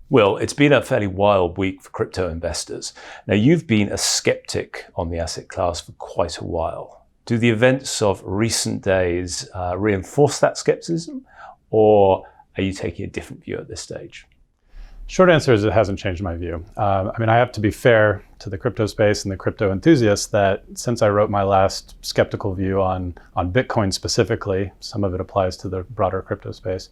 Well, it's been a fairly wild week for crypto investors. Now, you've been a skeptic on the asset class for quite a while. Do the events of recent days reinforce that skepticism, or are you taking a different view at this stage? Short answer is it hasn't changed my view. I have to be fair to the crypto space and the crypto enthusiasts that since I wrote my last skeptical view on Bitcoin specifically, some of it applies to the broader crypto space,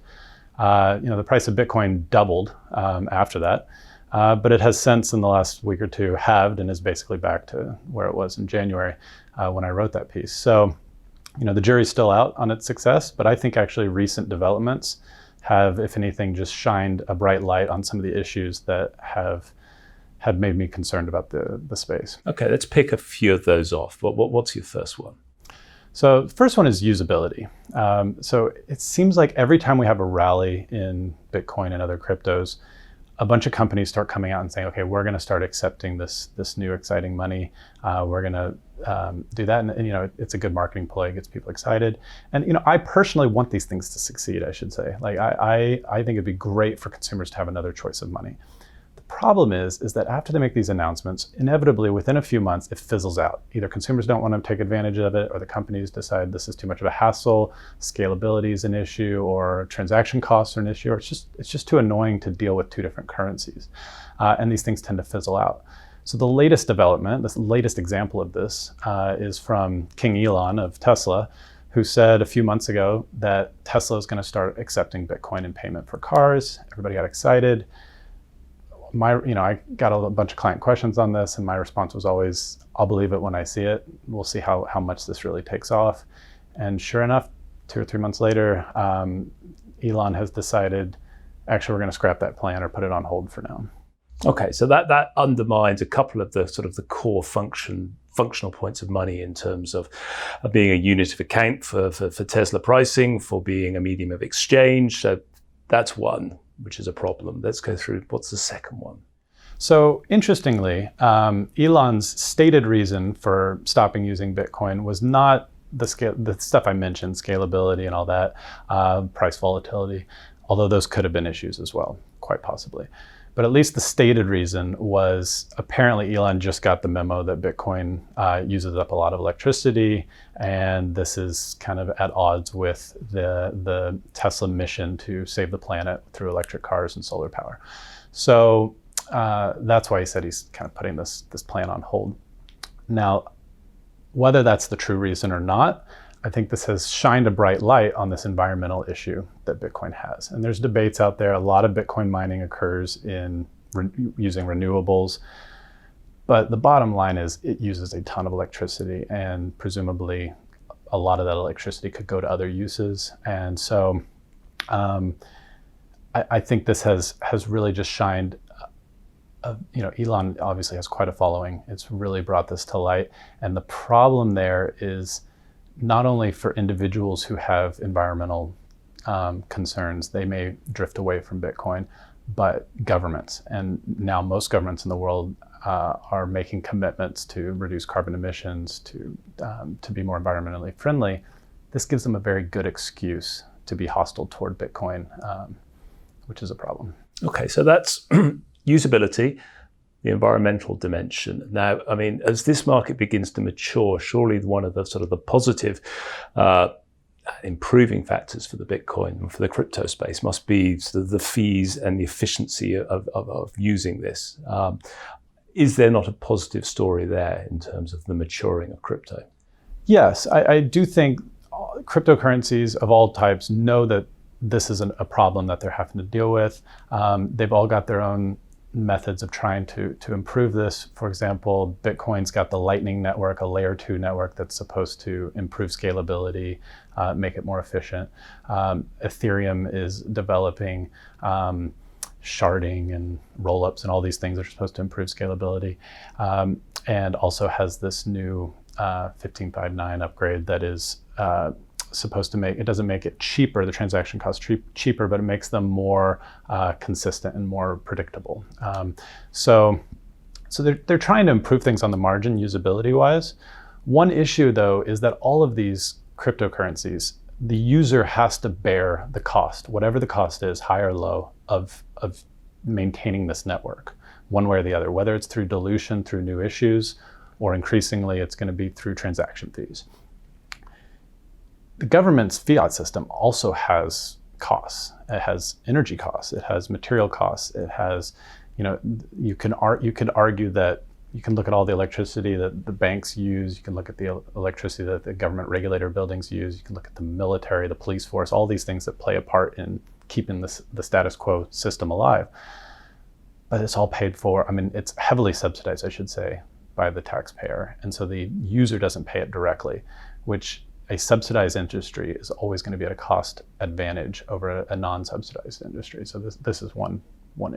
the price of Bitcoin doubled after that, but it has since in the last week or two halved and is basically back to where it was in January when I wrote that piece. So, the jury's still out on its success, but I think actually recent developments have, if anything, just shined a bright light on some of the issues that have made me concerned about the space. Okay, let's pick a few of those off. What's your first one? So the first one is usability. So it seems like every time we have a rally in Bitcoin and other cryptos, a bunch of companies start coming out and saying, okay, we're going to start accepting this new exciting money. We're going to do that. And it's a good marketing ploy, it gets people excited. And, I personally want these things to succeed, I should say. Like, I think it'd be great for consumers to have another choice of money. The problem is that after they make these announcements, inevitably within a few months, it fizzles out. Either consumers don't want to take advantage of it, or the companies decide this is too much of a hassle, scalability is an issue, or transaction costs are an issue, or it's just too annoying to deal with two different currencies. And these things tend to fizzle out. So the latest development, this latest example of this is from King Elon of Tesla, who said a few months ago that Tesla is going to start accepting Bitcoin in payment for cars. Everybody got excited. I got a bunch of client questions on this, and my response was always, I'll believe it when I see it. We'll see how much this really takes off. And sure enough, 2 or 3 months later, Elon has decided, actually, we're going to scrap that plan or put it on hold for now. Okay, so that undermines a couple of the sort of the core functional points of money in terms of being a unit of account for Tesla pricing, for being a medium of exchange. So that's one, which is a problem. Let's go through, what's the second one? So interestingly, Elon's stated reason for stopping using Bitcoin was not the stuff I mentioned, scalability and all that, price volatility, although those could have been issues as well, quite possibly. But at least the stated reason was apparently Elon just got the memo that Bitcoin uses up a lot of electricity, and this is kind of at odds with the Tesla mission to save the planet through electric cars and solar power. So that's why he said he's kind of putting this plan on hold. Now, whether that's the true reason or not, I think this has shined a bright light on this environmental issue that Bitcoin has. And there's debates out there. A lot of Bitcoin mining occurs in using renewables. But the bottom line is it uses a ton of electricity, and presumably a lot of that electricity could go to other uses. And so I think this has really just shined. Elon obviously has quite a following. It's really brought this to light. And the problem there is not only for individuals who have environmental concerns, they may drift away from Bitcoin, but governments. And now most governments in the world are making commitments to reduce carbon emissions, to be more environmentally friendly. This gives them a very good excuse to be hostile toward Bitcoin, which is a problem. Okay, so that's usability, the environmental dimension. Now, as this market begins to mature, surely one of the sort of the positive improving factors for the Bitcoin and for the crypto space must be the fees and the efficiency of using this. Is there not a positive story there in terms of the maturing of crypto? Yes, I do think cryptocurrencies of all types know that this is a problem that they're having to deal with. They've all got their own methods of trying to improve this. For example, Bitcoin's got the Lightning Network, a layer 2 network that's supposed to improve scalability, make it more efficient. Ethereum is developing sharding and rollups and all these things that are supposed to improve scalability, and also has this new 1559 upgrade that is supposed to it doesn't make it cheaper, the transaction costs cheaper, but it makes them more consistent and more predictable. So they're trying to improve things on the margin usability wise. One issue though is that all of these cryptocurrencies, the user has to bear the cost, whatever the cost is, high or low, of maintaining this network, one way or the other, whether it's through dilution, through new issues, or increasingly it's going to be through transaction fees. The government's fiat system also has costs. It has energy costs. It has material costs. It has, you could argue that you can look at all the electricity that the banks use. You can look at the electricity that the government regulator buildings use. You can look at the military, the police force, all these things that play a part in keeping the status quo system alive. But it's all paid for. I mean, it's heavily subsidized, I should say, by the taxpayer. And so the user doesn't pay it directly, which a subsidized industry is always going to be at a cost advantage over a non-subsidized industry. So this is one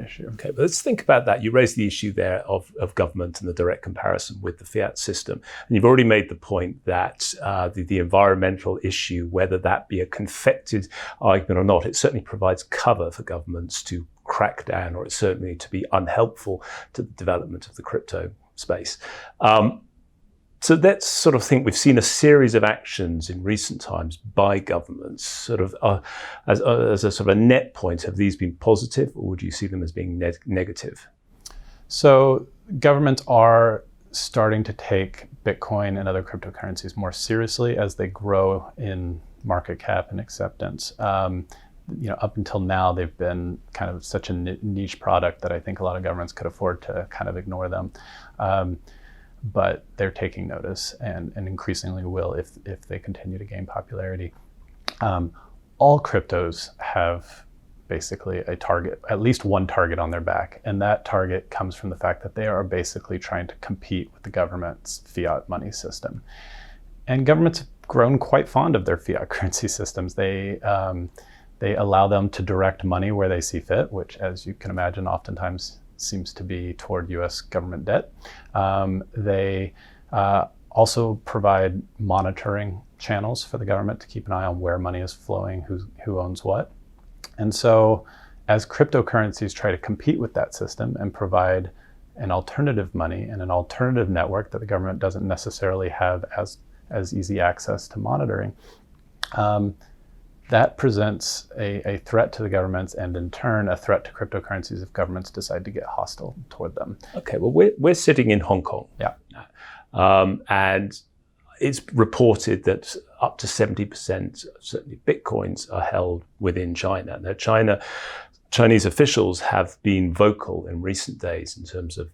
issue. Okay, but let's think about that. You raised the issue there of government and the direct comparison with the fiat system. And you've already made the point that the environmental issue, whether that be a confected argument or not, it certainly provides cover for governments to crack down, or it's certainly to be unhelpful to the development of the crypto space. So let's sort of think, we've seen a series of actions in recent times by governments, sort of as a sort of a net point. Have these been positive, or would you see them as being negative? So governments are starting to take Bitcoin and other cryptocurrencies more seriously as they grow in market cap and acceptance. Up until now, they've been kind of such a niche product that I think a lot of governments could afford to kind of ignore them. But they're taking notice and increasingly will if they continue to gain popularity. All cryptos have basically a target, at least one target on their back. And that target comes from the fact that they are basically trying to compete with the government's fiat money system. And governments have grown quite fond of their fiat currency systems. They allow them to direct money where they see fit, which, as you can imagine, oftentimes seems to be toward U.S. government debt. They also provide monitoring channels for the government to keep an eye on where money is flowing, who owns what. And so as cryptocurrencies try to compete with that system and provide an alternative money and an alternative network that the government doesn't necessarily have as easy access to monitoring, that presents a threat to the governments, and in turn a threat to cryptocurrencies if governments decide to get hostile toward them. Okay, well, we're sitting in Hong Kong. Yeah. And it's reported that up to 70%, certainly Bitcoins, are held within China. Now, Chinese officials have been vocal in recent days in terms of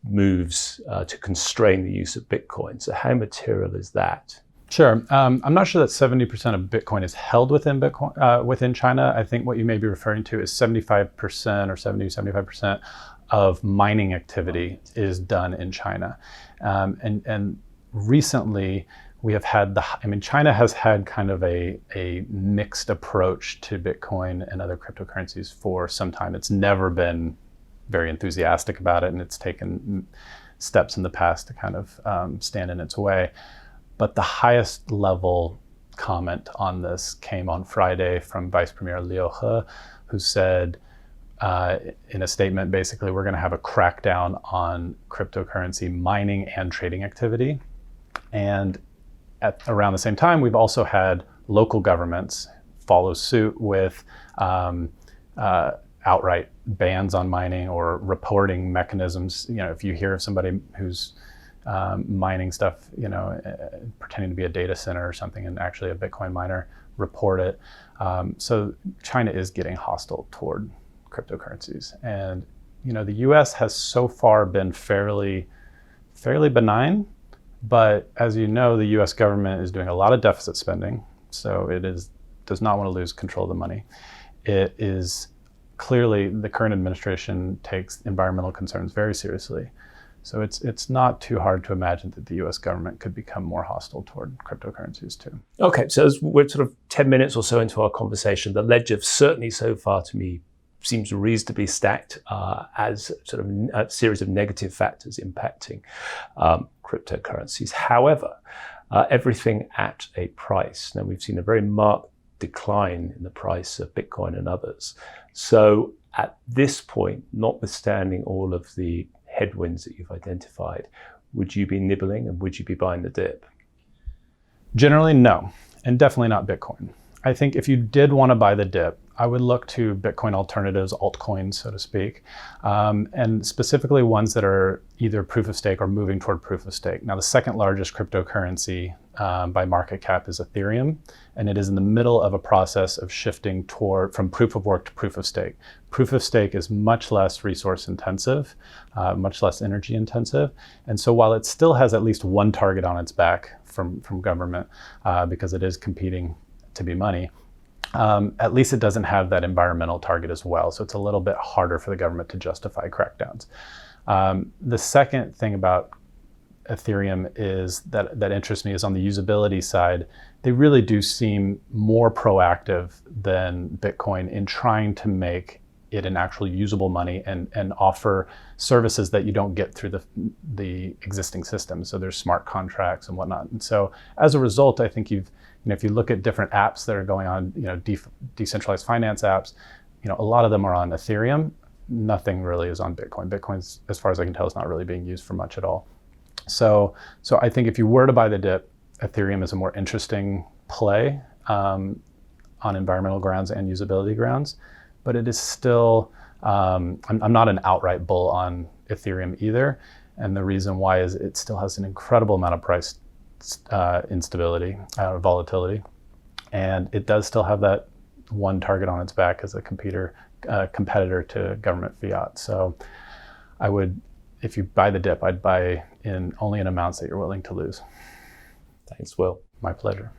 moves to constrain the use of Bitcoin. So how material is that? Sure. I'm not sure that 70% of Bitcoin is held within China. I think what you may be referring to is 75% or 75% of mining activity is done in China. And recently we have had China has had kind of a mixed approach to Bitcoin and other cryptocurrencies for some time. It's never been very enthusiastic about it, and it's taken steps in the past to kind of stand in its way. But the highest level comment on this came on Friday from Vice Premier Liu He, who said in a statement, basically, we're going to have a crackdown on cryptocurrency mining and trading activity. And around the same time, we've also had local governments follow suit with outright bans on mining or reporting mechanisms. If you hear of somebody who's mining stuff, pretending to be a data center or something and actually a Bitcoin miner, report it. So China is getting hostile toward cryptocurrencies. And, the US has so far been fairly benign, but as you know, the US government is doing a lot of deficit spending. So it does not want to lose control of the money. It is clearly, the current administration takes environmental concerns very seriously. So it's not too hard to imagine that the U.S. government could become more hostile toward cryptocurrencies too. Okay, so as we're sort of 10 minutes or so into our conversation, the ledger certainly so far to me seems reasonably stacked as sort of a series of negative factors impacting cryptocurrencies. However, everything at a price. Now, we've seen a very marked decline in the price of Bitcoin and others. So at this point, notwithstanding all of the headwinds that you've identified, would you be nibbling and would you be buying the dip? Generally, no, and definitely not Bitcoin. I think if you did want to buy the dip, I would look to Bitcoin alternatives, altcoins, so to speak, and specifically ones that are either proof of stake or moving toward proof of stake. Now, the second largest cryptocurrency by market cap is Ethereum, and it is in the middle of a process of shifting from proof of work to proof of stake. Proof of stake is much less resource intensive, much less energy intensive, and so while it still has at least one target on its back from government, because it is competing to be money, at least it doesn't have that environmental target as well. So it's a little bit harder for the government to justify crackdowns. The second thing about Ethereum is that interests me is on the usability side. They really do seem more proactive than Bitcoin in trying to make it an actual usable money and offer services that you don't get through the existing system. So there's smart contracts and whatnot. And so as a result, I think if you look at different apps that are going on, decentralized finance apps, a lot of them are on Ethereum. Nothing really is on Bitcoin. Bitcoin's, as far as I can tell, is not really being used for much at all. So I think if you were to buy the dip, Ethereum is a more interesting play on environmental grounds and usability grounds. But it is still, I'm not an outright bull on Ethereum either. And the reason why is it still has an incredible amount of price instability, volatility. And it does still have that one target on its back as a competitor to government fiat. So I would, if you buy the dip, I'd buy only in amounts that you're willing to lose. Thanks, Will. My pleasure.